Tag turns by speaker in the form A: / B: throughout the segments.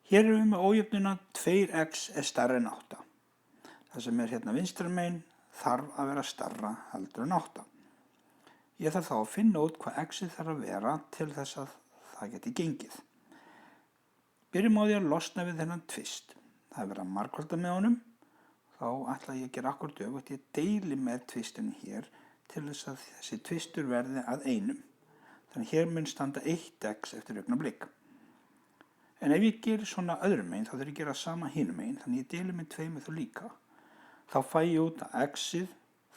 A: Hér erum við með ójöfnuna 2x er stærri en 8. Það sem er hérna vinstra megin þarf að vera stærra heldur en 8. Ég þarf þá að finna út hvað x þarf að vera til þess að það geti gengið. Byrjum á því að losna við þennan tvist. Það er verið að margfalda með honum. Þá ætla ég að gera akkúrat öfugt. Ég deili með tvistinu hér til þess að þessi tvistur verði að 1. Þannig hér mun standa 1x eftir augnablik. En ef ég gerir svona öðrum megin, þá þarf ég að gera sama hinum megin. Þannig ég deili með 2 með þú líka. Þá fæ ég út að x-ið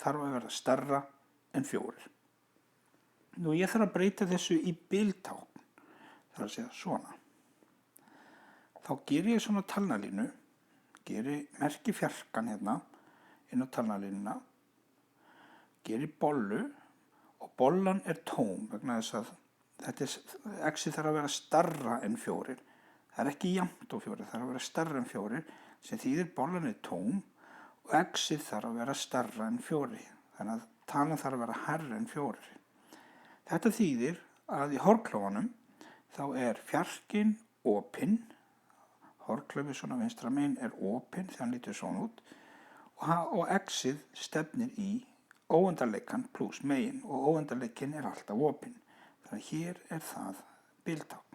A: þarf að vera stærra en 4. Nú ég þarf að breyta þessu í biltákn. Það er að segja svona. Þá ger ég svona talnalínu, merki fjarkan hérna inn á talnalínuna, geri bollu og bollan er tóm vegna þess að x-ið þarf að vera stærra en 4. Það er ekki jafnt á 4, það þarf að vera stærra en 4 sem þýðir bollan er tóm og x-ið þarf að vera stærra en 4. Þannig að talan þarf að vera hærra en 4. Þetta þýðir að í hornklófanum þá er fjarkinn opinn, hornklófið svona vinstra megin er opinn þegar hann lítur svona út og x-ið stefnir í óendanleikann pluss megin og óendanleikinn er alltaf opinn. Þannig að hér er það biltákn.